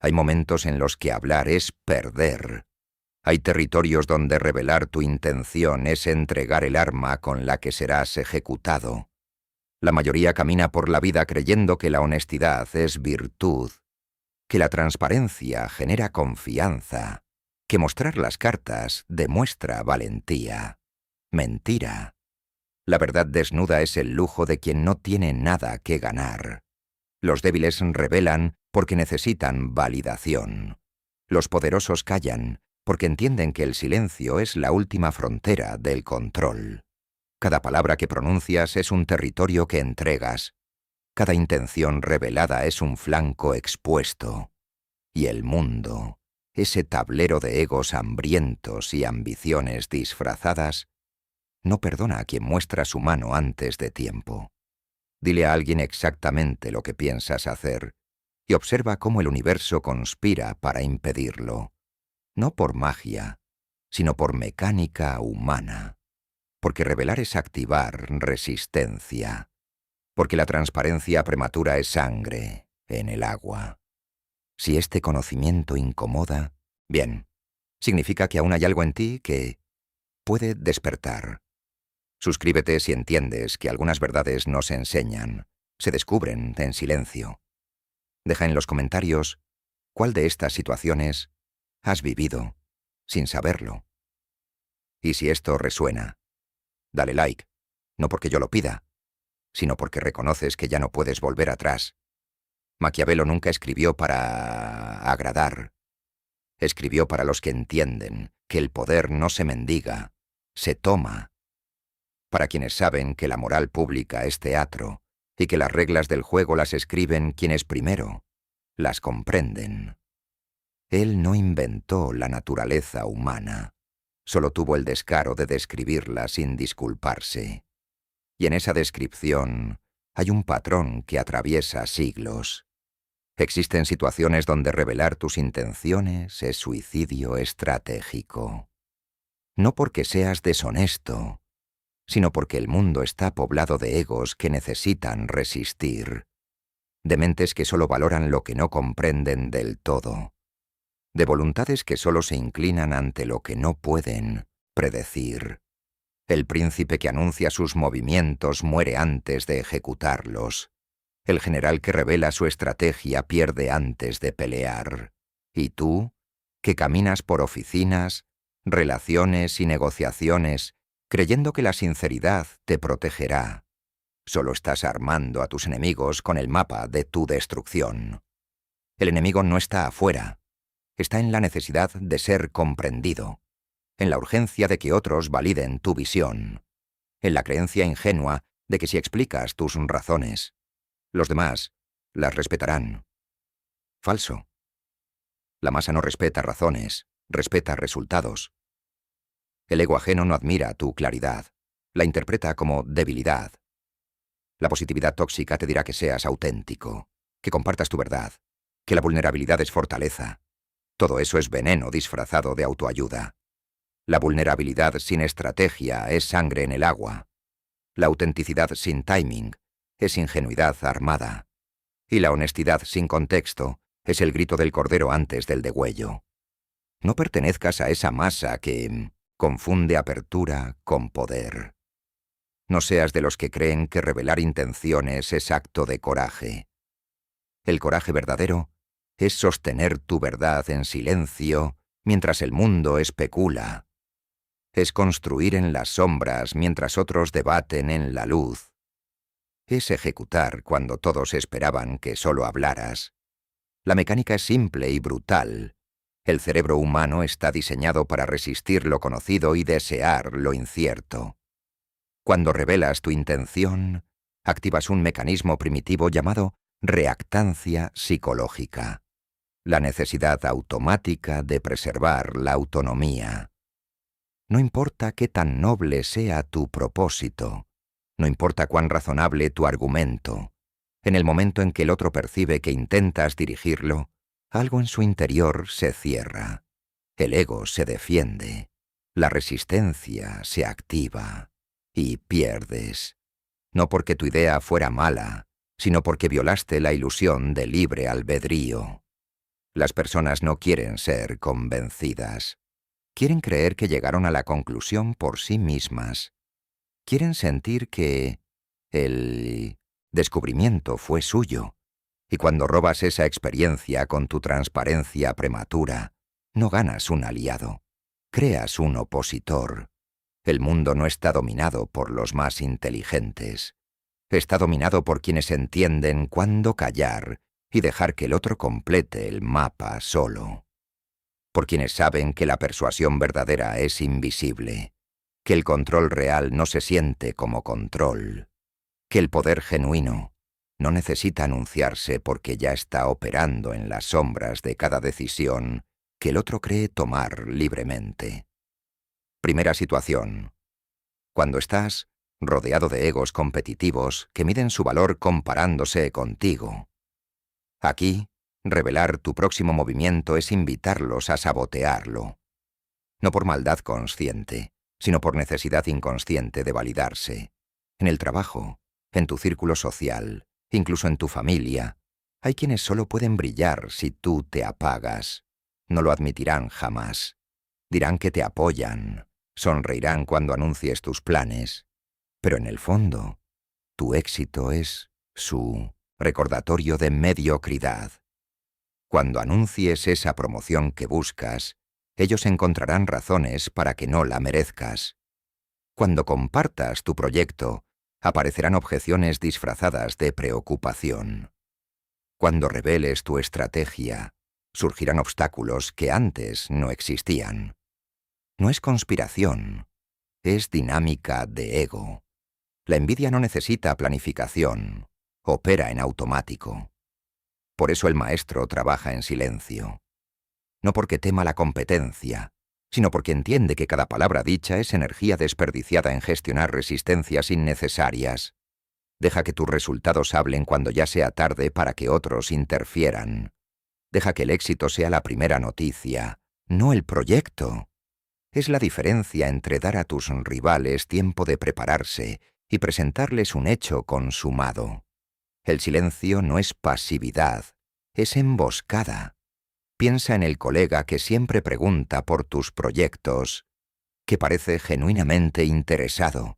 Hay momentos en los que hablar es perder. Hay territorios donde revelar tu intención es entregar el arma con la que serás ejecutado. La mayoría camina por la vida creyendo que la honestidad es virtud, que la transparencia genera confianza, que mostrar las cartas demuestra valentía. Mentira. La verdad desnuda es el lujo de quien no tiene nada que ganar. Los débiles revelan porque necesitan validación. Los poderosos callan porque entienden que el silencio es la última frontera del control. Cada palabra que pronuncias es un territorio que entregas. Cada intención revelada es un flanco expuesto. Y el mundo, ese tablero de egos hambrientos y ambiciones disfrazadas, no perdona a quien muestra su mano antes de tiempo. Dile a alguien exactamente lo que piensas hacer y observa cómo el universo conspira para impedirlo. No por magia, sino por mecánica humana. Porque revelar es activar resistencia. Porque la transparencia prematura es sangre en el agua. Si este conocimiento incomoda, bien, significa que aún hay algo en ti que puede despertar. Suscríbete si entiendes que algunas verdades no se enseñan, se descubren en silencio. Deja en los comentarios cuál de estas situaciones has vivido sin saberlo. Y si esto resuena, dale like, no porque yo lo pida, sino porque reconoces que ya no puedes volver atrás. Maquiavelo nunca escribió para agradar. Escribió para los que entienden que el poder no se mendiga, se toma. Para quienes saben que la moral pública es teatro y que las reglas del juego las escriben quienes primero las comprenden. Él no inventó la naturaleza humana, solo tuvo el descaro de describirla sin disculparse. Y en esa descripción hay un patrón que atraviesa siglos. Existen situaciones donde revelar tus intenciones es suicidio estratégico. No porque seas deshonesto, sino porque el mundo está poblado de egos que necesitan resistir, de mentes que solo valoran lo que no comprenden del todo, de voluntades que solo se inclinan ante lo que no pueden predecir. El príncipe que anuncia sus movimientos muere antes de ejecutarlos. El general que revela su estrategia pierde antes de pelear. ¿Y tú, que caminas por oficinas, relaciones y negociaciones, creyendo que la sinceridad te protegerá? Solo estás armando a tus enemigos con el mapa de tu destrucción. El enemigo no está afuera, está en la necesidad de ser comprendido, en la urgencia de que otros validen tu visión, en la creencia ingenua de que si explicas tus razones, los demás las respetarán. Falso. La masa no respeta razones, respeta resultados. El ego ajeno no admira tu claridad, la interpreta como debilidad. La positividad tóxica te dirá que seas auténtico, que compartas tu verdad, que la vulnerabilidad es fortaleza. Todo eso es veneno disfrazado de autoayuda. La vulnerabilidad sin estrategia es sangre en el agua. La autenticidad sin timing es ingenuidad armada. Y la honestidad sin contexto es el grito del cordero antes del degüello. No pertenezcas a esa masa que confunde apertura con poder. No seas de los que creen que revelar intenciones es acto de coraje. El coraje verdadero es sostener tu verdad en silencio mientras el mundo especula. Es construir en las sombras mientras otros debaten en la luz. Es ejecutar cuando todos esperaban que solo hablaras. La mecánica es simple y brutal. El cerebro humano está diseñado para resistir lo conocido y desear lo incierto. Cuando revelas tu intención, activas un mecanismo primitivo llamado reactancia psicológica, la necesidad automática de preservar la autonomía. No importa qué tan noble sea tu propósito, no importa cuán razonable tu argumento, en el momento en que el otro percibe que intentas dirigirlo, algo en su interior se cierra, el ego se defiende, la resistencia se activa y pierdes. No porque tu idea fuera mala, sino porque violaste la ilusión de libre albedrío. Las personas no quieren ser convencidas. Quieren creer que llegaron a la conclusión por sí mismas. Quieren sentir que el descubrimiento fue suyo. Y cuando robas esa experiencia con tu transparencia prematura, no ganas un aliado, creas un opositor. El mundo no está dominado por los más inteligentes. Está dominado por quienes entienden cuándo callar y dejar que el otro complete el mapa solo. Por quienes saben que la persuasión verdadera es invisible, que el control real no se siente como control, que el poder genuino no necesita anunciarse porque ya está operando en las sombras de cada decisión que el otro cree tomar libremente. Primera situación. Cuando estás rodeado de egos competitivos que miden su valor comparándose contigo. Aquí, revelar tu próximo movimiento es invitarlos a sabotearlo. No por maldad consciente, sino por necesidad inconsciente de validarse. En el trabajo, en tu círculo social, incluso en tu familia, hay quienes solo pueden brillar si tú te apagas. No lo admitirán jamás. Dirán que te apoyan, sonreirán cuando anuncies tus planes, pero en el fondo, tu éxito es su recordatorio de mediocridad. Cuando anuncies esa promoción que buscas, ellos encontrarán razones para que no la merezcas. Cuando compartas tu proyecto, aparecerán objeciones disfrazadas de preocupación. Cuando reveles tu estrategia, surgirán obstáculos que antes no existían. No es conspiración, es dinámica de ego. La envidia no necesita planificación, opera en automático. Por eso el maestro trabaja en silencio. No porque tema la competencia, sino porque entiende que cada palabra dicha es energía desperdiciada en gestionar resistencias innecesarias. Deja que tus resultados hablen cuando ya sea tarde para que otros interfieran. Deja que el éxito sea la primera noticia, no el proyecto. Es la diferencia entre dar a tus rivales tiempo de prepararse y presentarles un hecho consumado. El silencio no es pasividad, es emboscada. Piensa en el colega que siempre pregunta por tus proyectos, que parece genuinamente interesado,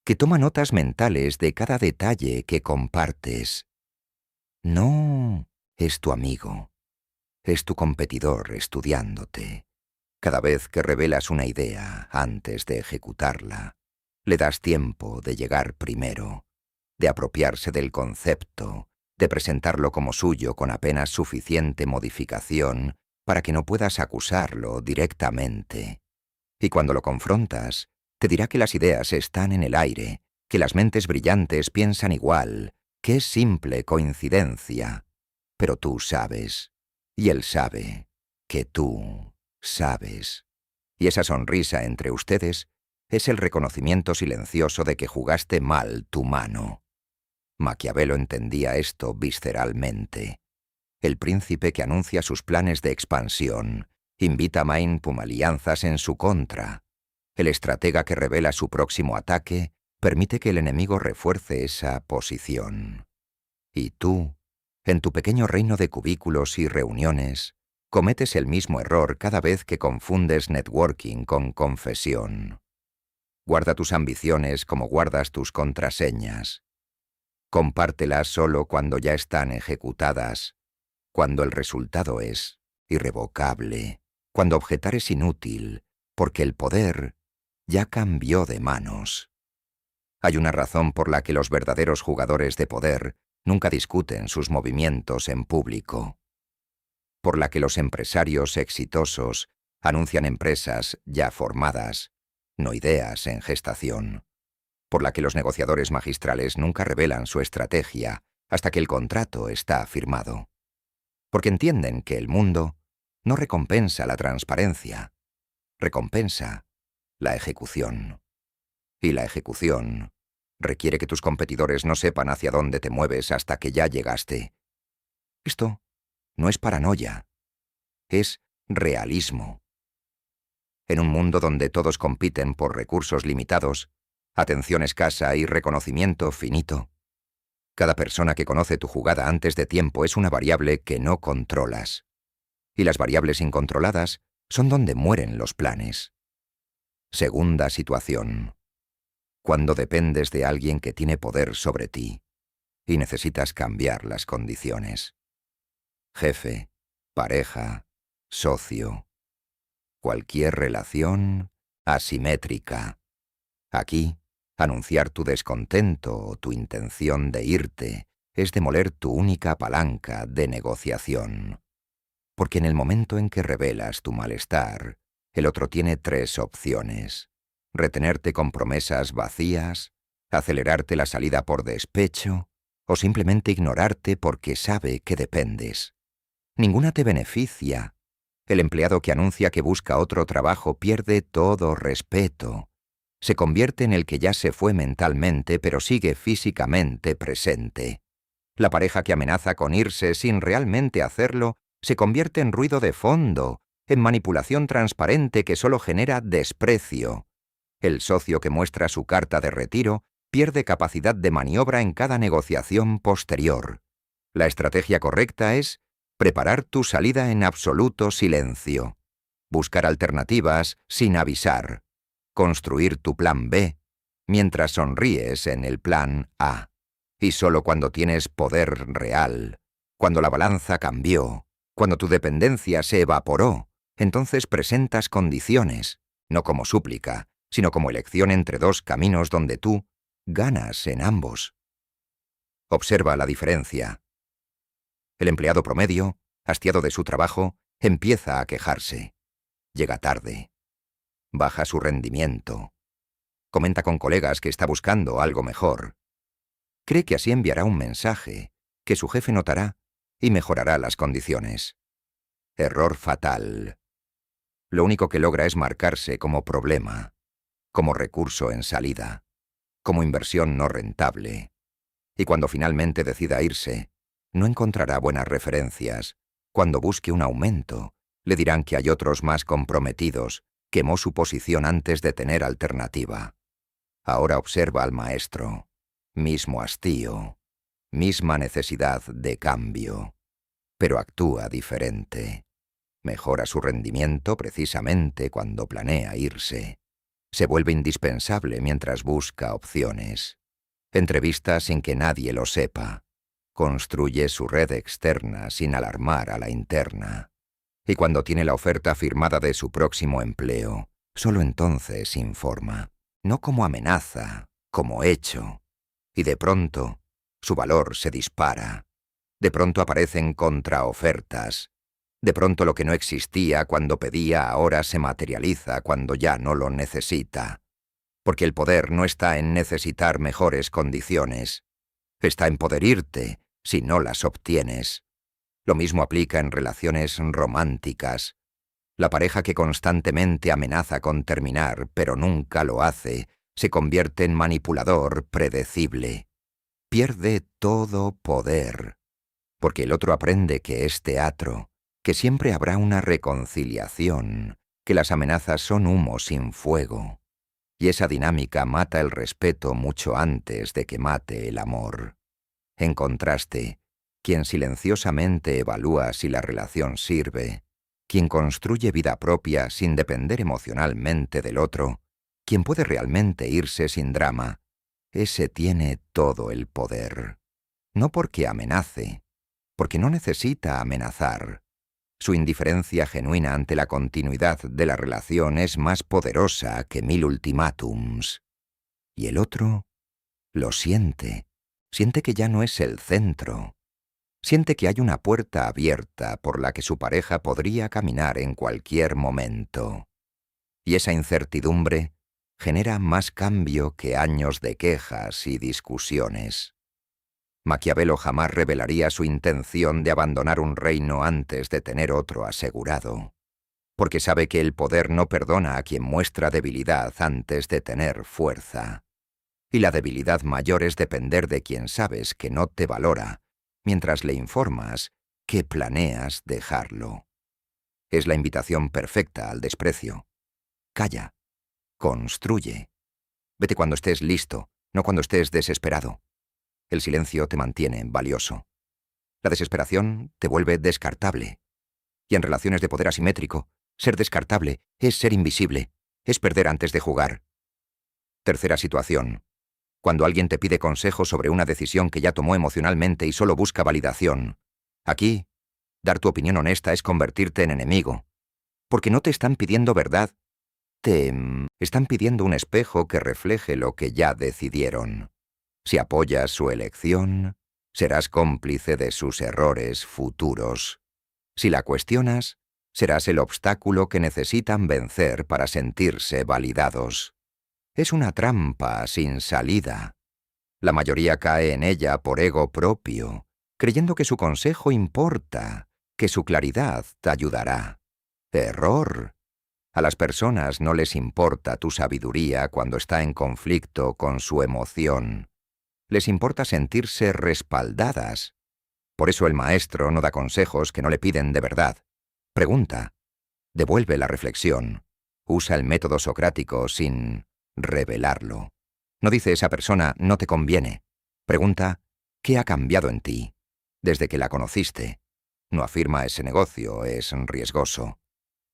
que toma notas mentales de cada detalle que compartes. No es tu amigo, es tu competidor estudiándote. Cada vez que revelas una idea antes de ejecutarla, le das tiempo de llegar primero, de apropiarse del concepto, de presentarlo como suyo con apenas suficiente modificación para que no puedas acusarlo directamente. Y cuando lo confrontas, te dirá que las ideas están en el aire, que las mentes brillantes piensan igual, que es simple coincidencia. Pero tú sabes, y él sabe, que tú sabes. Y esa sonrisa entre ustedes es el reconocimiento silencioso de que jugaste mal tu mano. Maquiavelo entendía esto visceralmente. El príncipe que anuncia sus planes de expansión invita a Mainpum alianzas en su contra. El estratega que revela su próximo ataque permite que el enemigo refuerce esa posición. Y tú, en tu pequeño reino de cubículos y reuniones, cometes el mismo error cada vez que confundes networking con confesión. Guarda tus ambiciones como guardas tus contraseñas. Compártelas solo cuando ya están ejecutadas, cuando el resultado es irrevocable, cuando objetar es inútil, porque el poder ya cambió de manos. Hay una razón por la que los verdaderos jugadores de poder nunca discuten sus movimientos en público, por la que los empresarios exitosos anuncian empresas ya formadas, no ideas en gestación, por la que los negociadores magistrales nunca revelan su estrategia hasta que el contrato está firmado, porque entienden que el mundo no recompensa la transparencia, recompensa la ejecución. Y la ejecución requiere que tus competidores no sepan hacia dónde te mueves hasta que ya llegaste. Esto no es paranoia, es realismo. En un mundo donde todos compiten por recursos limitados, atención escasa y reconocimiento finito, cada persona que conoce tu jugada antes de tiempo es una variable que no controlas. Y las variables incontroladas son donde mueren los planes. Segunda situación. Cuando dependes de alguien que tiene poder sobre ti y necesitas cambiar las condiciones. Jefe, pareja, socio. Cualquier relación asimétrica. Aquí, anunciar tu descontento o tu intención de irte es demoler tu única palanca de negociación. Porque en el momento en que revelas tu malestar, el otro tiene 3 opciones: retenerte con promesas vacías, acelerarte la salida por despecho o simplemente ignorarte porque sabe que dependes. Ninguna te beneficia. El empleado que anuncia que busca otro trabajo pierde todo respeto. Se convierte en el que ya se fue mentalmente pero sigue físicamente presente. La pareja que amenaza con irse sin realmente hacerlo se convierte en ruido de fondo, en manipulación transparente que solo genera desprecio. El socio que muestra su carta de retiro pierde capacidad de maniobra en cada negociación posterior. La estrategia correcta es preparar tu salida en absoluto silencio, buscar alternativas sin avisar, construir tu plan B, mientras sonríes en el plan A. Y solo cuando tienes poder real, cuando la balanza cambió, cuando tu dependencia se evaporó, entonces presentas condiciones, no como súplica, sino como elección entre 2 caminos donde tú ganas en ambos. Observa la diferencia. El empleado promedio, hastiado de su trabajo, empieza a quejarse. Llega tarde. Baja su rendimiento. Comenta con colegas que está buscando algo mejor. Cree que así enviará un mensaje, que su jefe notará y mejorará las condiciones. Error fatal. Lo único que logra es marcarse como problema, como recurso en salida, como inversión no rentable. Y cuando finalmente decida irse, no encontrará buenas referencias. Cuando busque un aumento, le dirán que hay otros más comprometidos. Quemó su posición antes de tener alternativa. Ahora observa al maestro. Mismo hastío, misma necesidad de cambio, pero actúa diferente. Mejora su rendimiento precisamente cuando planea irse. Se vuelve indispensable mientras busca opciones. Entrevista sin que nadie lo sepa. Construye su red externa sin alarmar a la interna. Y cuando tiene la oferta firmada de su próximo empleo, solo entonces informa. No como amenaza, como hecho. Y de pronto, su valor se dispara. De pronto aparecen contraofertas. De pronto lo que no existía cuando pedía ahora se materializa cuando ya no lo necesita. Porque el poder no está en necesitar mejores condiciones. Está en poder irte si no las obtienes. Lo mismo aplica en relaciones románticas. La pareja que constantemente amenaza con terminar, pero nunca lo hace, se convierte en manipulador predecible. Pierde todo poder. Porque el otro aprende que es teatro, que siempre habrá una reconciliación, que las amenazas son humo sin fuego. Y esa dinámica mata el respeto mucho antes de que mate el amor. En contraste, quien silenciosamente evalúa si la relación sirve, quien construye vida propia sin depender emocionalmente del otro, quien puede realmente irse sin drama, ese tiene todo el poder. No porque amenace, porque no necesita amenazar. Su indiferencia genuina ante la continuidad de la relación es más poderosa que 1000 ultimátums. Y el otro lo siente. Siente que ya no es el centro. Siente que hay una puerta abierta por la que su pareja podría caminar en cualquier momento. Y esa incertidumbre genera más cambio que años de quejas y discusiones. Maquiavelo jamás revelaría su intención de abandonar un reino antes de tener otro asegurado, porque sabe que el poder no perdona a quien muestra debilidad antes de tener fuerza. Y la debilidad mayor es depender de quien sabes que no te valora, mientras le informas que planeas dejarlo. Es la invitación perfecta al desprecio. Calla. Construye. Vete cuando estés listo, no cuando estés desesperado. El silencio te mantiene valioso. La desesperación te vuelve descartable. Y en relaciones de poder asimétrico, ser descartable es ser invisible, es perder antes de jugar. Tercera situación. Cuando alguien te pide consejo sobre una decisión que ya tomó emocionalmente y solo busca validación. Aquí, dar tu opinión honesta es convertirte en enemigo. Porque no te están pidiendo verdad, te están pidiendo un espejo que refleje lo que ya decidieron. Si apoyas su elección, serás cómplice de sus errores futuros. Si la cuestionas, serás el obstáculo que necesitan vencer para sentirse validados. Es una trampa sin salida. La mayoría cae en ella por ego propio, creyendo que su consejo importa, que su claridad te ayudará. Error. A las personas no les importa tu sabiduría cuando está en conflicto con su emoción. Les importa sentirse respaldadas. Por eso el maestro no da consejos que no le piden de verdad. Pregunta. Devuelve la reflexión. Usa el método socrático sin revelarlo. No dice esa persona no te conviene. Pregunta, ¿qué ha cambiado en ti desde que la conociste? No afirma ese negocio es riesgoso.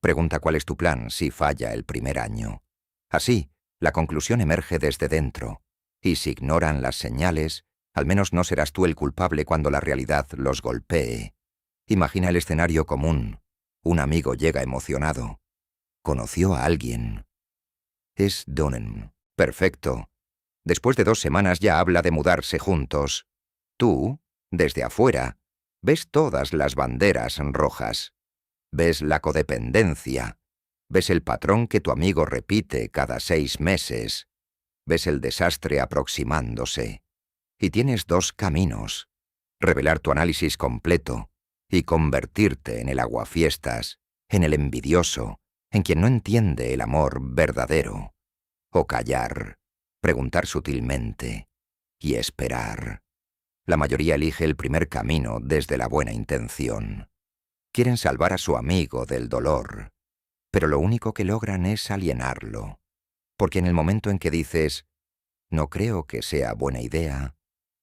Pregunta cuál es tu plan si falla el primer año. Así, la conclusión emerge desde dentro. Y si ignoran las señales, al menos no serás tú el culpable cuando la realidad los golpee. Imagina el escenario común. Un amigo llega emocionado. Conoció a alguien. Es Donen. Perfecto. Después de 2 semanas ya habla de mudarse juntos. Tú, desde afuera, ves todas las banderas rojas. Ves la codependencia. Ves el patrón que tu amigo repite cada 6 meses. Ves el desastre aproximándose. Y tienes 2 caminos. Revelar tu análisis completo y convertirte en el aguafiestas, en el envidioso, en quien no entiende el amor verdadero. O callar, preguntar sutilmente y esperar. La mayoría elige el primer camino desde la buena intención. Quieren salvar a su amigo del dolor, pero lo único que logran es alienarlo. Porque en el momento en que dices, no creo que sea buena idea,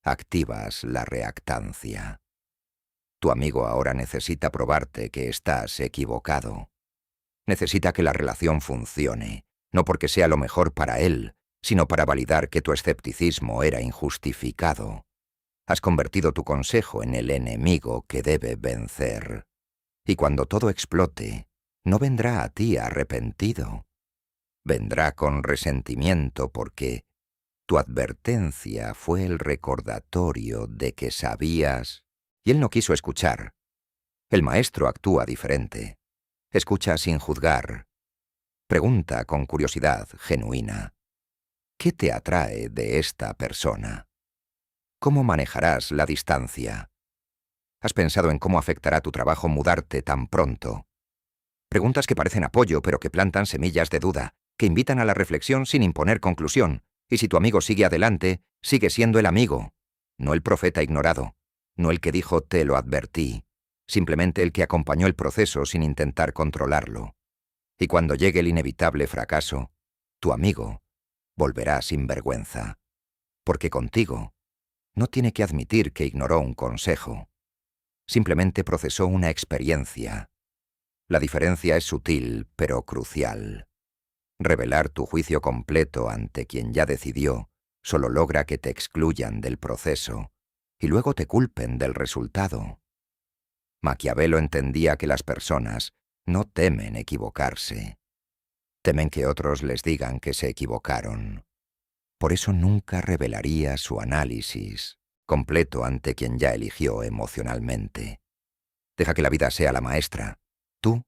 activas la reactancia. Tu amigo ahora necesita probarte que estás equivocado. Necesita que la relación funcione, no porque sea lo mejor para él, sino para validar que tu escepticismo era injustificado. Has convertido tu consejo en el enemigo que debe vencer. Y cuando todo explote, no vendrá a ti arrepentido. Vendrá con resentimiento porque tu advertencia fue el recordatorio de que sabías, y él no quiso escuchar. El maestro actúa diferente. Escucha sin juzgar. Pregunta con curiosidad genuina. ¿Qué te atrae de esta persona? ¿Cómo manejarás la distancia? ¿Has pensado en cómo afectará tu trabajo mudarte tan pronto? Preguntas que parecen apoyo pero que plantan semillas de duda, que invitan a la reflexión sin imponer conclusión. Y si tu amigo sigue adelante, sigue siendo el amigo, no el profeta ignorado, no el que dijo te lo advertí, simplemente el que acompañó el proceso sin intentar controlarlo. Y cuando llegue el inevitable fracaso, tu amigo volverá sin vergüenza, porque contigo no tiene que admitir que ignoró un consejo, simplemente procesó una experiencia. La diferencia es sutil, pero crucial. Revelar tu juicio completo ante quien ya decidió solo logra que te excluyan del proceso y luego te culpen del resultado. Maquiavelo entendía que las personas no temen equivocarse. Temen que otros les digan que se equivocaron. Por eso nunca revelaría su análisis completo ante quien ya eligió emocionalmente. Deja que la vida sea la maestra. Tú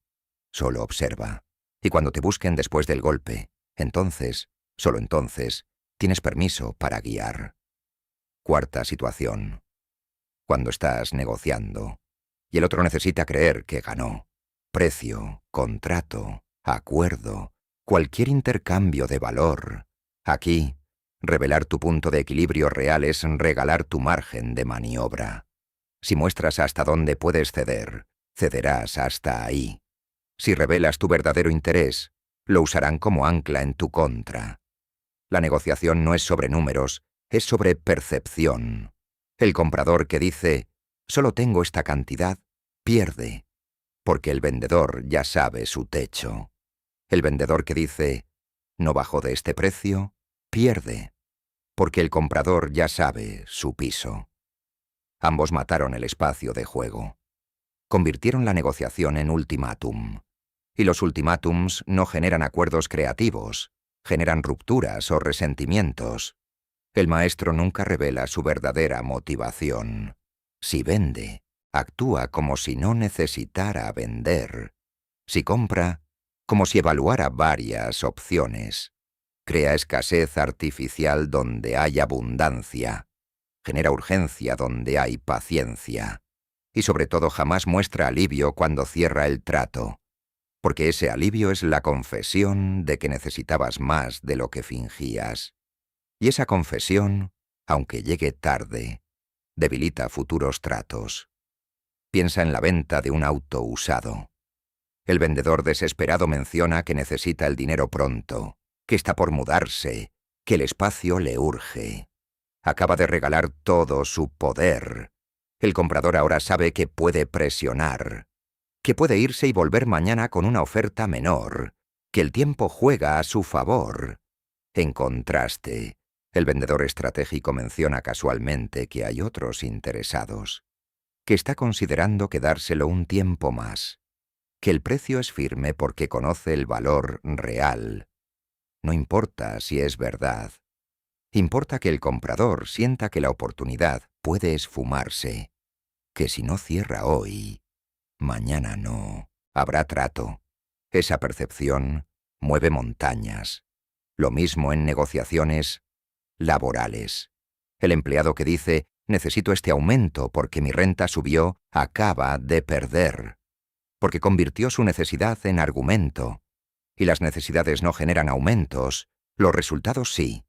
solo observa. Y cuando te busquen después del golpe, entonces, solo entonces, tienes permiso para guiar. Cuarta situación. Cuando estás negociando, y el otro necesita creer que ganó. Precio, contrato, acuerdo, cualquier intercambio de valor. Aquí, revelar tu punto de equilibrio real es regalar tu margen de maniobra. Si muestras hasta dónde puedes ceder, cederás hasta ahí. Si revelas tu verdadero interés, lo usarán como ancla en tu contra. La negociación no es sobre números, es sobre percepción. El comprador que dice, solo tengo esta cantidad, pierde. porque el vendedor ya sabe su techo. El vendedor que dice, no bajo de este precio, pierde, porque el comprador ya sabe su piso. Ambos mataron el espacio de juego. Convirtieron la negociación en ultimátum. Y los ultimátums no generan acuerdos creativos, generan rupturas o resentimientos. El maestro nunca revela su verdadera motivación. Si vende, actúa como si no necesitara vender. Si compra, como si evaluara varias opciones. Crea escasez artificial donde hay abundancia. Genera urgencia donde hay paciencia. Y sobre todo jamás muestra alivio cuando cierra el trato, porque ese alivio es la confesión de que necesitabas más de lo que fingías. Y esa confesión, aunque llegue tarde, debilita futuros tratos. Piensa en la venta de un auto usado. El vendedor desesperado menciona que necesita el dinero pronto, que está por mudarse, que el espacio le urge. Acaba de regalar todo su poder. El comprador ahora sabe que puede presionar, que puede irse y volver mañana con una oferta menor, que el tiempo juega a su favor. En contraste, el vendedor estratégico menciona casualmente que hay otros interesados, que está considerando quedárselo un tiempo más, que el precio es firme porque conoce el valor real. No importa si es verdad. Importa que el comprador sienta que la oportunidad puede esfumarse, que si no cierra hoy, mañana no habrá trato. Esa percepción mueve montañas. Lo mismo en negociaciones laborales. El empleado que dice, necesito este aumento porque mi renta subió, acaba de perder, porque convirtió su necesidad en argumento. Y las necesidades no generan aumentos, los resultados sí.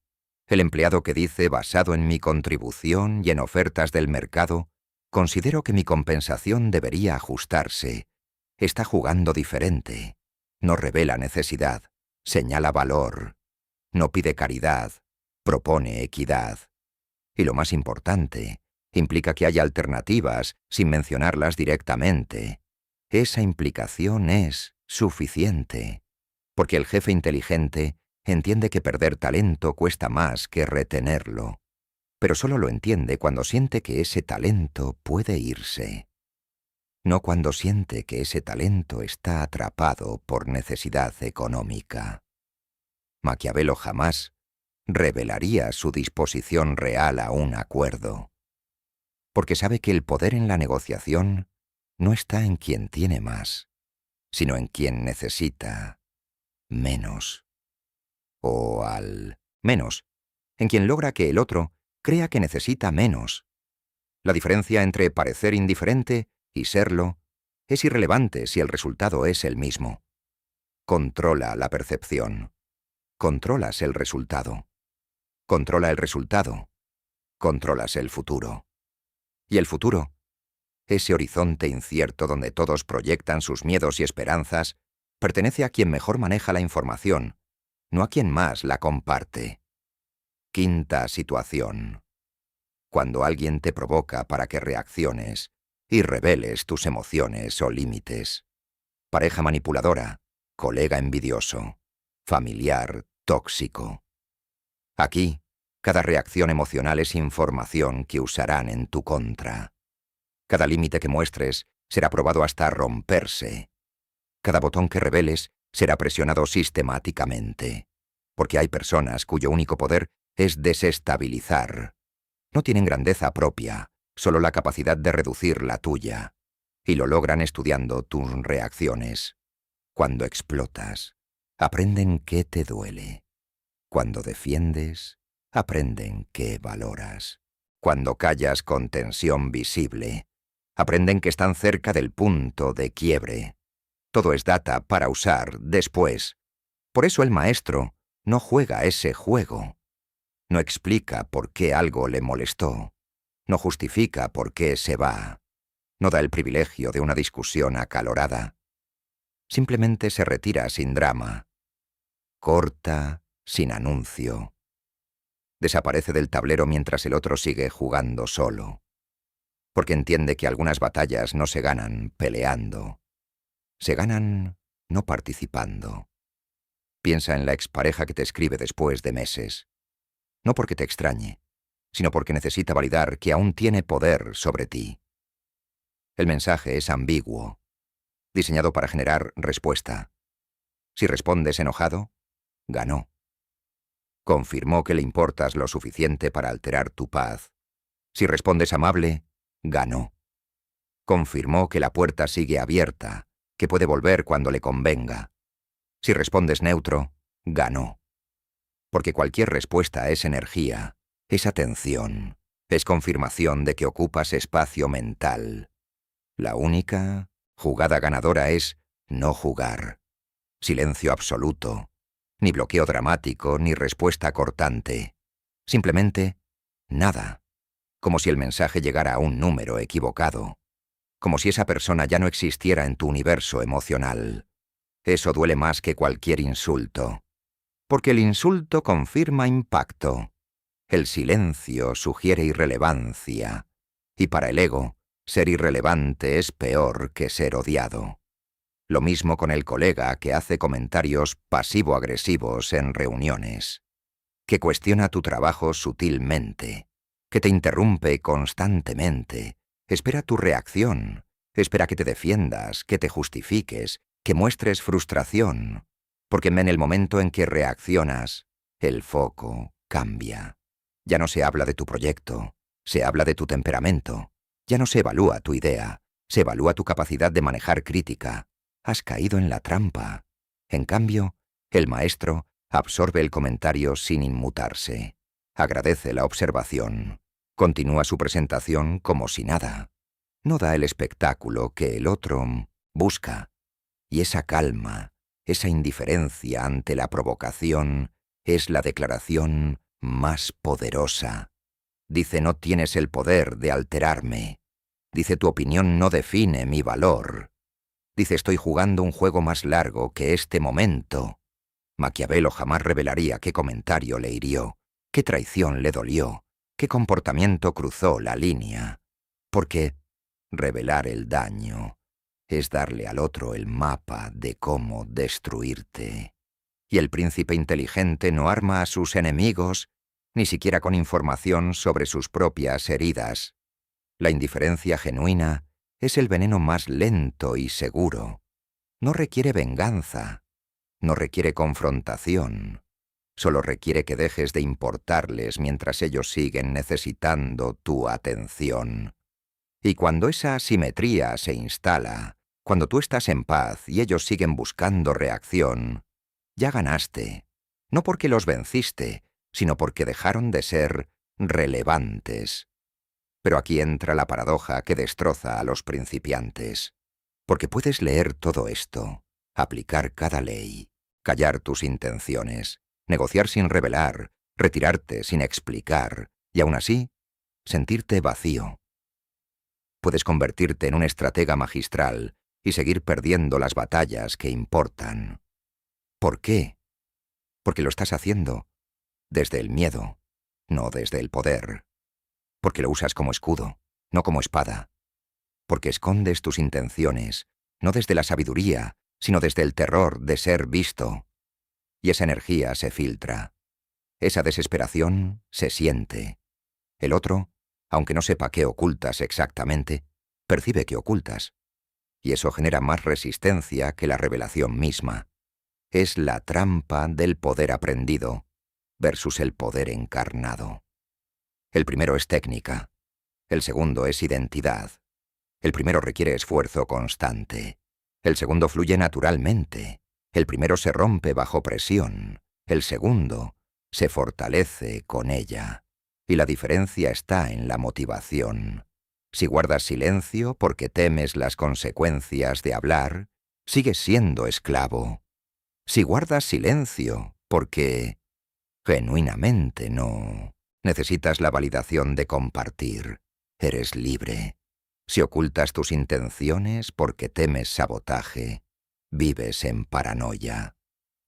El empleado que dice, basado en mi contribución y en ofertas del mercado, considero que mi compensación debería ajustarse. Está jugando diferente. No revela necesidad, señala valor. No pide caridad, propone equidad. Y lo más importante, implica que haya alternativas sin mencionarlas directamente. Esa implicación es suficiente, porque el jefe inteligente entiende que perder talento cuesta más que retenerlo, pero solo lo entiende cuando siente que ese talento puede irse, no cuando siente que ese talento está atrapado por necesidad económica. Maquiavelo jamás revelaría su disposición real a un acuerdo, porque sabe que el poder en la negociación no está en quien tiene más, sino en quien necesita menos. O al menos, en quien logra que el otro crea que necesita menos. La diferencia entre parecer indiferente y serlo es irrelevante si el resultado es el mismo. Controla la percepción. Controlas el resultado. Controla el resultado. Controlas el futuro. Y el futuro, ese horizonte incierto donde todos proyectan sus miedos y esperanzas, pertenece a quien mejor maneja la información, no a quien más la comparte. Quinta situación. Cuando alguien te provoca para que reacciones y reveles tus emociones o límites. Pareja manipuladora, colega envidioso, familiar tóxico. Aquí, cada reacción emocional es información que usarán en tu contra. Cada límite que muestres será probado hasta romperse. Cada botón que reveles será presionado sistemáticamente, porque hay personas cuyo único poder es desestabilizar. No tienen grandeza propia, solo la capacidad de reducir la tuya, y lo logran estudiando tus reacciones. Cuando explotas, aprenden qué te duele. Cuando defiendes, aprenden qué valoras. Cuando callas con tensión visible, aprenden que están cerca del punto de quiebre. Todo es data para usar después. Por eso el maestro no juega ese juego. No explica por qué algo le molestó. No justifica por qué se va. No da el privilegio de una discusión acalorada. Simplemente se retira sin drama. Corta, sin anuncio. Desaparece del tablero mientras el otro sigue jugando solo. Porque entiende que algunas batallas no se ganan peleando. se ganan no participando. Piensa en la expareja que te escribe después de meses. No porque te extrañe, sino porque necesita validar que aún tiene poder sobre ti. El mensaje es ambiguo, diseñado para generar respuesta. Si respondes enojado, ganó. Confirmó que le importas lo suficiente para alterar tu paz. Si respondes amable, ganó. Confirmó que la puerta sigue abierta, que puede volver cuando le convenga. Si respondes neutro, ganó. Porque cualquier respuesta es energía, es atención, es confirmación de que ocupas espacio mental. La única jugada ganadora es no jugar. Silencio absoluto, ni bloqueo dramático, ni respuesta cortante. Simplemente nada, como si el mensaje llegara a un número equivocado, como si esa persona ya no existiera en tu universo emocional. Eso duele más que cualquier insulto, porque el insulto confirma impacto. El silencio sugiere irrelevancia, y para el ego, ser irrelevante es peor que ser odiado. Lo mismo con el colega que hace comentarios pasivo-agresivos en reuniones, que cuestiona tu trabajo sutilmente, que te interrumpe constantemente, espera tu reacción, espera que te defiendas, que te justifiques, que muestres frustración, porque en el momento en que reaccionas, el foco cambia. Ya no se habla de tu proyecto, se habla de tu temperamento. Ya no se evalúa tu idea, se evalúa tu capacidad de manejar crítica. Has caído en la trampa. En cambio, el maestro absorbe el comentario sin inmutarse. Agradece la observación. Continúa su presentación como si nada. No da el espectáculo que el otro busca. Y esa calma, esa indiferencia ante la provocación, es la declaración más poderosa. Dice: no tienes el poder de alterarme. Dice: tu opinión no define mi valor. Dice: estoy jugando un juego más largo que este momento. Maquiavelo jamás revelaría qué comentario le hirió, qué traición le dolió, qué comportamiento cruzó la línea. Porque revelar el daño es darle al otro el mapa de cómo destruirte. Y el príncipe inteligente no arma a sus enemigos ni siquiera con información sobre sus propias heridas. La indiferencia genuina es el veneno más lento y seguro. No requiere venganza, no requiere confrontación, solo requiere que dejes de importarles mientras ellos siguen necesitando tu atención. Y cuando esa asimetría se instala, cuando tú estás en paz y ellos siguen buscando reacción, ya ganaste, no porque los venciste, sino porque dejaron de ser relevantes. Pero aquí entra la paradoja que destroza a los principiantes. Porque puedes leer todo esto, aplicar cada ley, callar tus intenciones, negociar sin revelar, retirarte sin explicar, y aún así, sentirte vacío. Puedes convertirte en un estratega magistral y seguir perdiendo las batallas que importan. ¿Por qué? Porque lo estás haciendo desde el miedo, no desde el poder. Porque lo usas como escudo, no como espada. Porque escondes tus intenciones, no desde la sabiduría, sino desde el terror de ser visto. Y esa energía se filtra. Esa desesperación se siente. El otro, aunque no sepa qué ocultas exactamente, percibe que ocultas. Y eso genera más resistencia que la revelación misma. Es la trampa del poder aprendido versus el poder encarnado. El primero es técnica. El segundo es identidad. El primero requiere esfuerzo constante. El segundo fluye naturalmente. El primero se rompe bajo presión. El segundo se fortalece con ella. Y la diferencia está en la motivación. Si guardas silencio porque temes las consecuencias de hablar, sigues siendo esclavo. Si guardas silencio porque genuinamente no necesitas la validación de compartir, eres libre. Si ocultas tus intenciones porque temes sabotaje, vives en paranoia.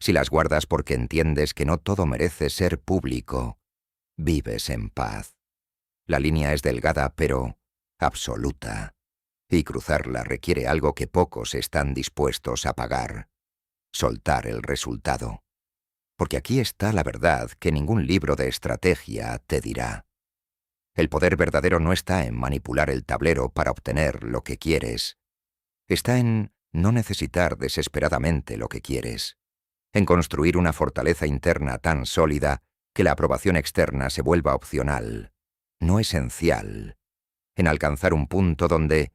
Si las guardas porque entiendes que no todo merece ser público, vives en paz. La línea es delgada pero absoluta. Y cruzarla requiere algo que pocos están dispuestos a pagar: soltar el resultado. Porque aquí está la verdad que ningún libro de estrategia te dirá. El poder verdadero no está en manipular el tablero para obtener lo que quieres. Está en no necesitar desesperadamente lo que quieres, en construir una fortaleza interna tan sólida que la aprobación externa se vuelva opcional, no esencial, en alcanzar un punto donde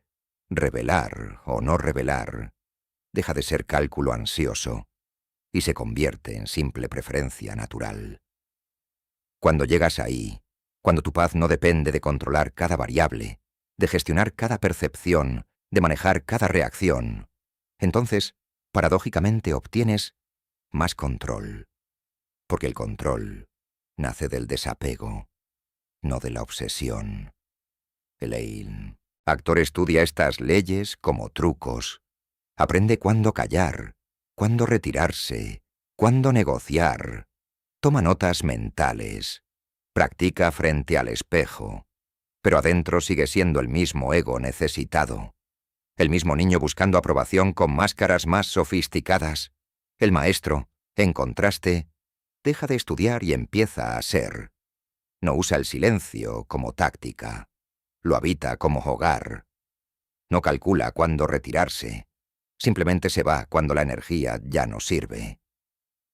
revelar o no revelar deja de ser cálculo ansioso y se convierte en simple preferencia natural. Cuando llegas ahí, cuando tu paz no depende de controlar cada variable, de gestionar cada percepción, de manejar cada reacción, entonces, paradójicamente, obtienes más control, porque el control nace del desapego, no de la obsesión. Elaine, actor estudia estas leyes como trucos. Aprende cuándo callar, cuándo retirarse, cuándo negociar. Toma notas mentales. Practica frente al espejo. Pero adentro sigue siendo el mismo ego necesitado. El mismo niño buscando aprobación con máscaras más sofisticadas. El maestro, en contraste, deja de estudiar y empieza a ser. No usa el silencio como táctica. Lo habita como hogar. No calcula cuándo retirarse. Simplemente se va cuando la energía ya no sirve.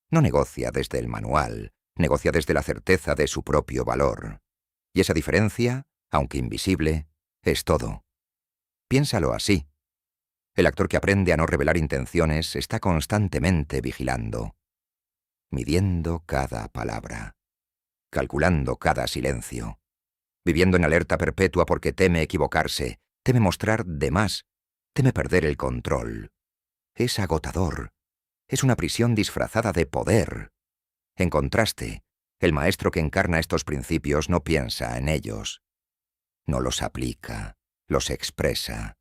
No negocia desde el manual, negocia desde la certeza de su propio valor. Y esa diferencia, aunque invisible, es todo. Piénsalo así. El actor que aprende a no revelar intenciones está constantemente vigilando, midiendo cada palabra, calculando cada silencio, viviendo en alerta perpetua porque teme equivocarse, teme mostrar de más, teme perder el control. Es agotador. Es una prisión disfrazada de poder. En contraste, el maestro que encarna estos principios no piensa en ellos. No los aplica, los expresa.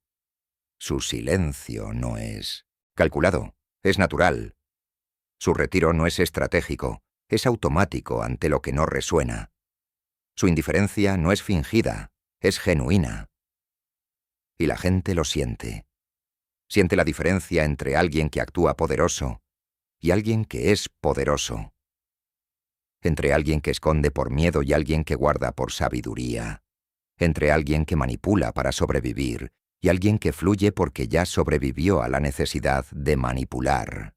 Su silencio no es calculado, es natural. Su retiro no es estratégico, es automático ante lo que no resuena. Su indiferencia no es fingida, es genuina. Y la gente lo siente. Siente la diferencia entre alguien que actúa poderoso y alguien que es poderoso. Entre alguien que esconde por miedo y alguien que guarda por sabiduría. Entre alguien que manipula para sobrevivir y alguien que fluye porque ya sobrevivió a la necesidad de manipular.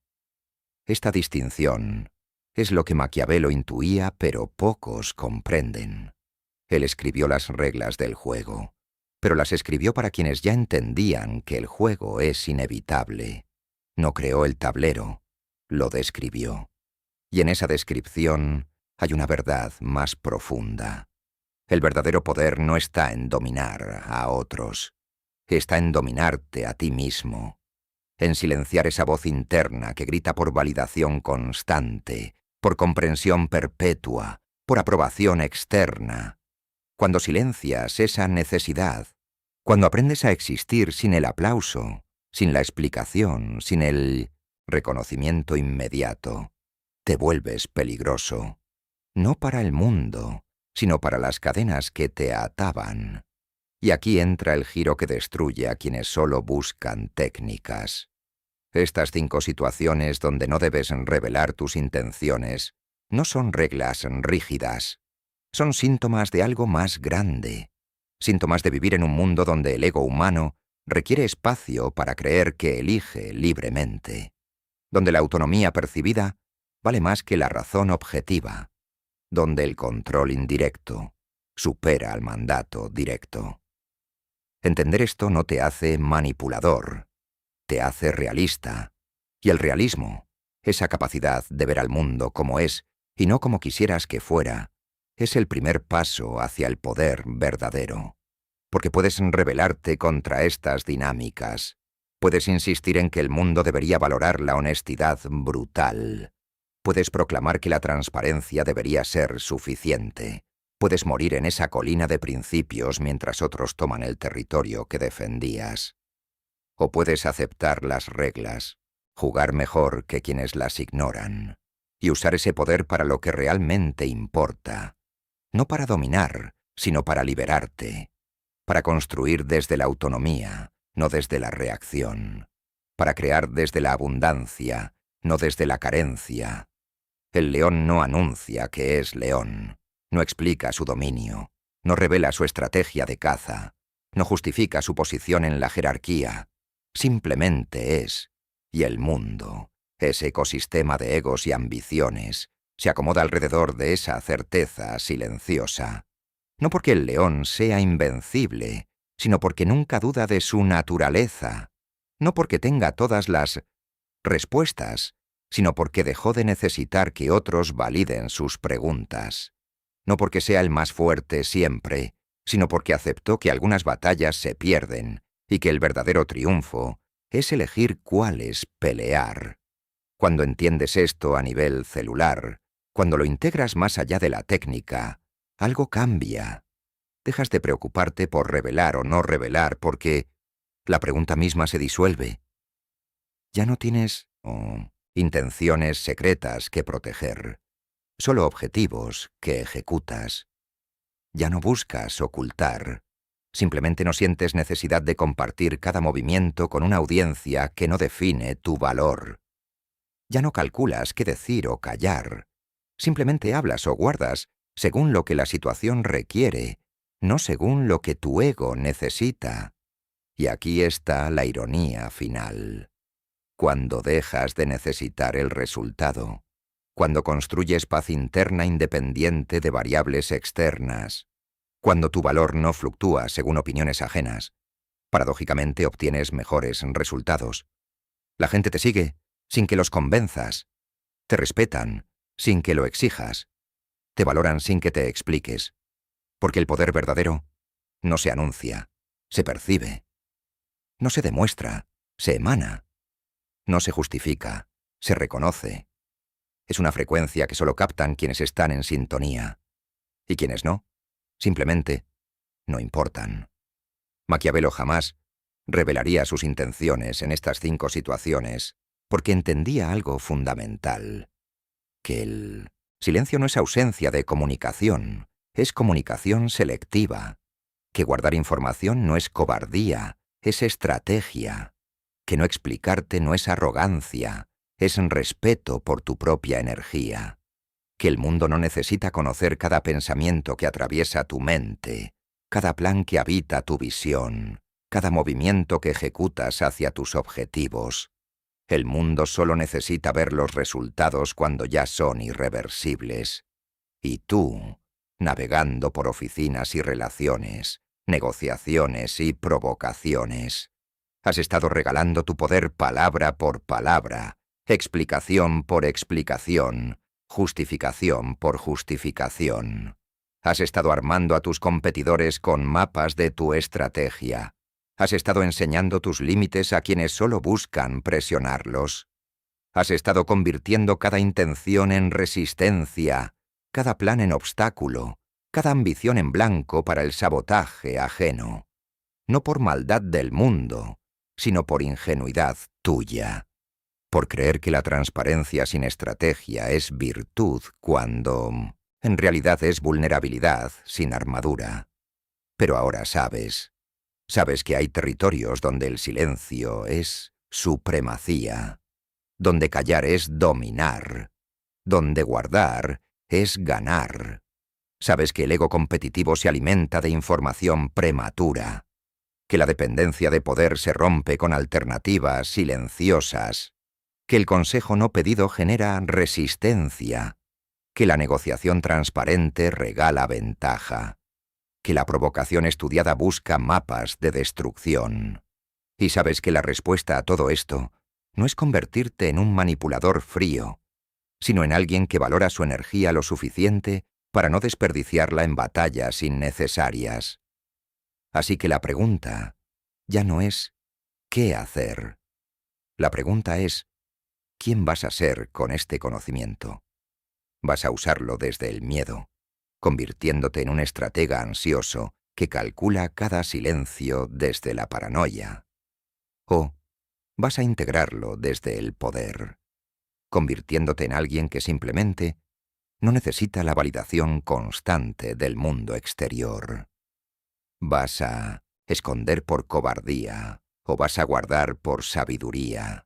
Esta distinción es lo que Maquiavelo intuía, pero pocos comprenden. Él escribió las reglas del juego, pero las escribió para quienes ya entendían que el juego es inevitable. No creó el tablero, lo describió. Y en esa descripción hay una verdad más profunda. El verdadero poder no está en dominar a otros, está en dominarte a ti mismo, en silenciar esa voz interna que grita por validación constante, por comprensión perpetua, por aprobación externa. Cuando silencias esa necesidad, cuando aprendes a existir sin el aplauso, sin la explicación, sin el reconocimiento inmediato, te vuelves peligroso, no para el mundo, sino para las cadenas que te ataban. Y aquí entra el giro que destruye a quienes solo buscan técnicas. Estas 5 situaciones donde no debes revelar tus intenciones no son reglas rígidas, son síntomas de algo más grande, síntomas de vivir en un mundo donde el ego humano requiere espacio para creer que elige libremente, donde la autonomía percibida vale más que la razón objetiva, donde el control indirecto supera al mandato directo. Entender esto no te hace manipulador, te hace realista. Y el realismo, esa capacidad de ver al mundo como es y no como quisieras que fuera, es el primer paso hacia el poder verdadero. Porque puedes rebelarte contra estas dinámicas. Puedes insistir en que el mundo debería valorar la honestidad brutal. Puedes proclamar que la transparencia debería ser suficiente. Puedes morir en esa colina de principios mientras otros toman el territorio que defendías. O puedes aceptar las reglas, jugar mejor que quienes las ignoran, y usar ese poder para lo que realmente importa. No para dominar, sino para liberarte, para construir desde la autonomía, no desde la reacción, para crear desde la abundancia, no desde la carencia. El león no anuncia que es león, no explica su dominio, no revela su estrategia de caza, no justifica su posición en la jerarquía, simplemente es, y el mundo, ese ecosistema de egos y ambiciones, se acomoda alrededor de esa certeza silenciosa. No porque el león sea invencible, sino porque nunca duda de su naturaleza, no porque tenga todas las respuestas, sino porque dejó de necesitar que otros validen sus preguntas. No porque sea el más fuerte siempre, sino porque aceptó que algunas batallas se pierden y que el verdadero triunfo es elegir cuáles pelear. Cuando entiendes esto a nivel celular, cuando lo integras más allá de la técnica, algo cambia. Dejas de preocuparte por revelar o no revelar porque la pregunta misma se disuelve. Ya no tienes intenciones secretas que proteger, solo objetivos que ejecutas. Ya no buscas ocultar, simplemente no sientes necesidad de compartir cada movimiento con una audiencia que no define tu valor. Ya no calculas qué decir o callar, simplemente hablas o guardas según lo que la situación requiere, no según lo que tu ego necesita. Y aquí está la ironía final. Cuando dejas de necesitar el resultado, cuando construyes paz interna independiente de variables externas, cuando tu valor no fluctúa según opiniones ajenas, paradójicamente obtienes mejores resultados. La gente te sigue sin que los convenzas, te respetan sin que lo exijas, te valoran sin que te expliques, porque el poder verdadero no se anuncia, se percibe, no se demuestra, se emana. No se justifica, se reconoce. Es una frecuencia que solo captan quienes están en sintonía. Y quienes no, simplemente, no importan. Maquiavelo jamás revelaría sus intenciones en estas 5 situaciones porque entendía algo fundamental. Que el silencio no es ausencia de comunicación, es comunicación selectiva. Que guardar información no es cobardía, es estrategia. Que no explicarte no es arrogancia, es respeto por tu propia energía. Que el mundo no necesita conocer cada pensamiento que atraviesa tu mente, cada plan que habita tu visión, cada movimiento que ejecutas hacia tus objetivos. El mundo solo necesita ver los resultados cuando ya son irreversibles. Y tú, navegando por oficinas y relaciones, negociaciones y provocaciones, has estado regalando tu poder palabra por palabra, explicación por explicación, justificación por justificación. Has estado armando a tus competidores con mapas de tu estrategia. Has estado enseñando tus límites a quienes solo buscan presionarlos. Has estado convirtiendo cada intención en resistencia, cada plan en obstáculo, cada ambición en blanco para el sabotaje ajeno. No por maldad del mundo, sino por ingenuidad tuya, por creer que la transparencia sin estrategia es virtud cuando en realidad es vulnerabilidad sin armadura. Pero ahora sabes que hay territorios donde el silencio es supremacía, donde callar es dominar, donde guardar es ganar. Sabes que el ego competitivo se alimenta de información prematura, que la dependencia de poder se rompe con alternativas silenciosas, que el consejo no pedido genera resistencia, que la negociación transparente regala ventaja, que la provocación estudiada busca mapas de destrucción. Y sabes que la respuesta a todo esto no es convertirte en un manipulador frío, sino en alguien que valora su energía lo suficiente para no desperdiciarla en batallas innecesarias. Así que la pregunta ya no es ¿qué hacer? La pregunta es ¿quién vas a ser con este conocimiento? ¿Vas a usarlo desde el miedo, convirtiéndote en un estratega ansioso que calcula cada silencio desde la paranoia? ¿O vas a integrarlo desde el poder, convirtiéndote en alguien que simplemente no necesita la validación constante del mundo exterior? ¿Vas a esconder por cobardía o vas a guardar por sabiduría?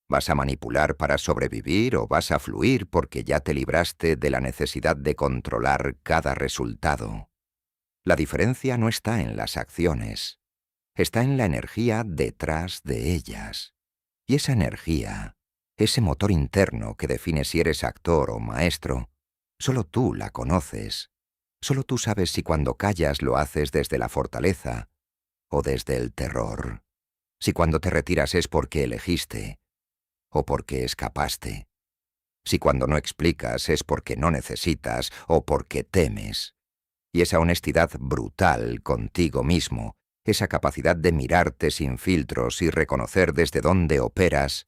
¿Vas a manipular para sobrevivir o vas a fluir porque ya te libraste de la necesidad de controlar cada resultado? La diferencia no está en las acciones, está en la energía detrás de ellas. Y esa energía, ese motor interno que define si eres actor o maestro, solo tú la conoces. Solo tú sabes si cuando callas lo haces desde la fortaleza o desde el terror. Si cuando te retiras es porque elegiste o porque escapaste. Si cuando no explicas es porque no necesitas o porque temes. Y esa honestidad brutal contigo mismo, esa capacidad de mirarte sin filtros y reconocer desde dónde operas,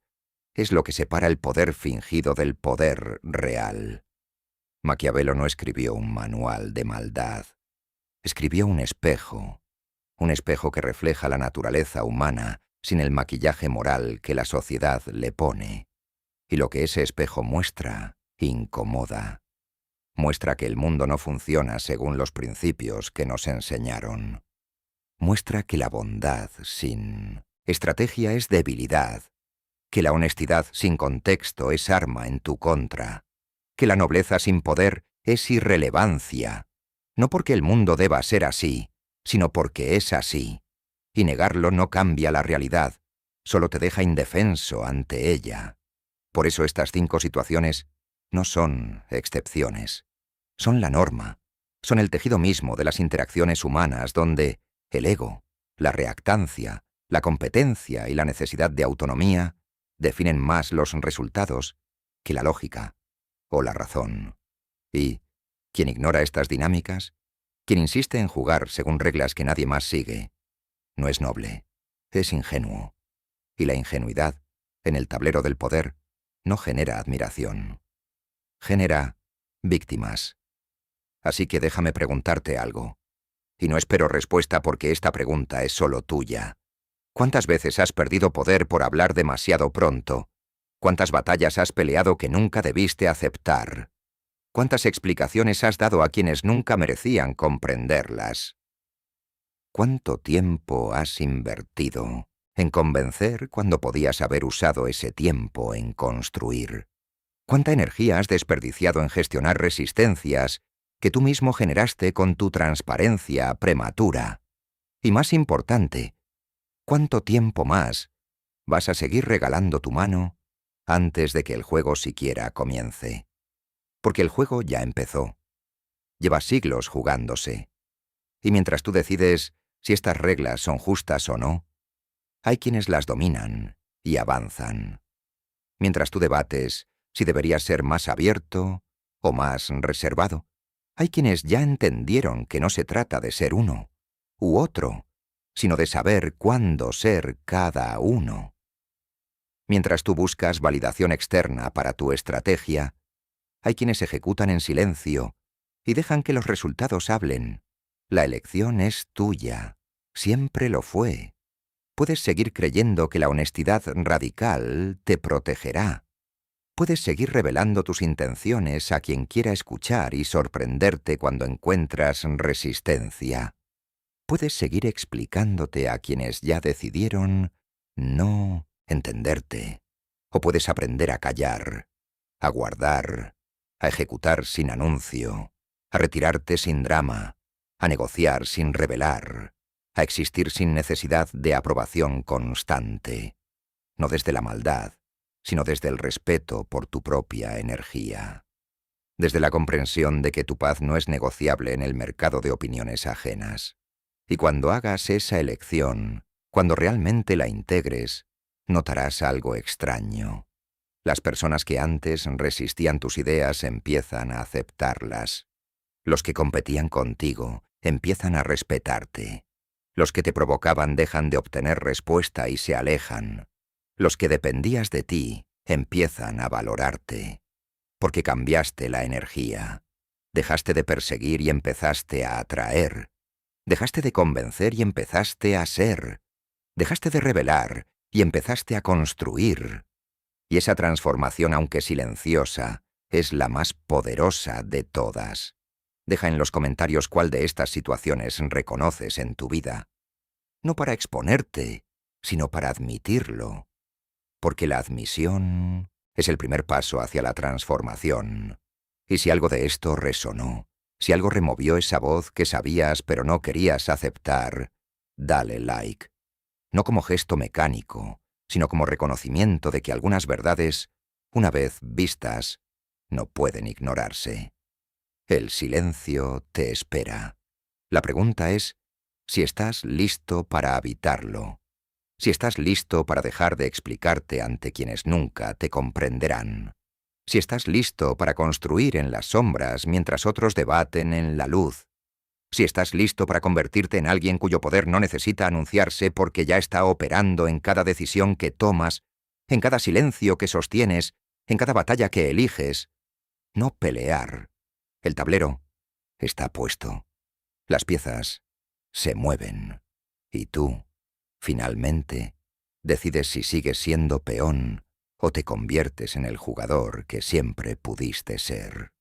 es lo que separa el poder fingido del poder real. Maquiavelo no escribió un manual de maldad. Escribió un espejo que refleja la naturaleza humana sin el maquillaje moral que la sociedad le pone. Y lo que ese espejo muestra, incomoda. Muestra que el mundo no funciona según los principios que nos enseñaron. Muestra que la bondad sin estrategia es debilidad, que la honestidad sin contexto es arma en tu contra, que la nobleza sin poder es irrelevancia, no porque el mundo deba ser así, sino porque es así, y negarlo no cambia la realidad, solo te deja indefenso ante ella. Por eso estas 5 situaciones no son excepciones, son la norma, son el tejido mismo de las interacciones humanas donde el ego, la reactancia, la competencia y la necesidad de autonomía definen más los resultados que la lógica o la razón. Y quien ignora estas dinámicas, quien insiste en jugar según reglas que nadie más sigue, no es noble, es ingenuo. Y la ingenuidad, en el tablero del poder, no genera admiración. Genera víctimas. Así que déjame preguntarte algo. Y no espero respuesta porque esta pregunta es solo tuya. ¿Cuántas veces has perdido poder por hablar demasiado pronto? ¿Cuántas batallas has peleado que nunca debiste aceptar? ¿Cuántas explicaciones has dado a quienes nunca merecían comprenderlas? ¿Cuánto tiempo has invertido en convencer cuando podías haber usado ese tiempo en construir? ¿Cuánta energía has desperdiciado en gestionar resistencias que tú mismo generaste con tu transparencia prematura? Y más importante, ¿cuánto tiempo más vas a seguir regalando tu mano antes de que el juego siquiera comience? Porque el juego ya empezó. Lleva siglos jugándose. Y mientras tú decides si estas reglas son justas o no, hay quienes las dominan y avanzan. Mientras tú debates si deberías ser más abierto o más reservado, hay quienes ya entendieron que no se trata de ser uno u otro, sino de saber cuándo ser cada uno. Mientras tú buscas validación externa para tu estrategia, hay quienes ejecutan en silencio y dejan que los resultados hablen. La elección es tuya, siempre lo fue. Puedes seguir creyendo que la honestidad radical te protegerá. Puedes seguir revelando tus intenciones a quien quiera escuchar y sorprenderte cuando encuentras resistencia. Puedes seguir explicándote a quienes ya decidieron no entenderte. O puedes aprender a callar, a guardar, a ejecutar sin anuncio, a retirarte sin drama, a negociar sin revelar, a existir sin necesidad de aprobación constante, no desde la maldad, sino desde el respeto por tu propia energía, desde la comprensión de que tu paz no es negociable en el mercado de opiniones ajenas. Y cuando hagas esa elección, cuando realmente la integres, notarás algo extraño. Las personas que antes resistían tus ideas empiezan a aceptarlas. Los que competían contigo empiezan a respetarte. Los que te provocaban dejan de obtener respuesta y se alejan. Los que dependías de ti empiezan a valorarte. Porque cambiaste la energía. Dejaste de perseguir y empezaste a atraer. Dejaste de convencer y empezaste a ser. Dejaste de revelar y empezaste a construir. Y esa transformación, aunque silenciosa, es la más poderosa de todas. Deja en los comentarios cuál de estas situaciones reconoces en tu vida. No para exponerte, sino para admitirlo, porque la admisión es el primer paso hacia la transformación. Y si algo de esto resonó, si algo removió esa voz que sabías pero no querías aceptar, dale like. No como gesto mecánico, sino como reconocimiento de que algunas verdades, una vez vistas, no pueden ignorarse. El silencio te espera. La pregunta es si estás listo para habitarlo, si estás listo para dejar de explicarte ante quienes nunca te comprenderán, si estás listo para construir en las sombras mientras otros debaten en la luz, si estás listo para convertirte en alguien cuyo poder no necesita anunciarse porque ya está operando en cada decisión que tomas, en cada silencio que sostienes, en cada batalla que eliges. No pelear. El tablero está puesto. Las piezas se mueven. Y tú, finalmente, decides si sigues siendo peón o te conviertes en el jugador que siempre pudiste ser.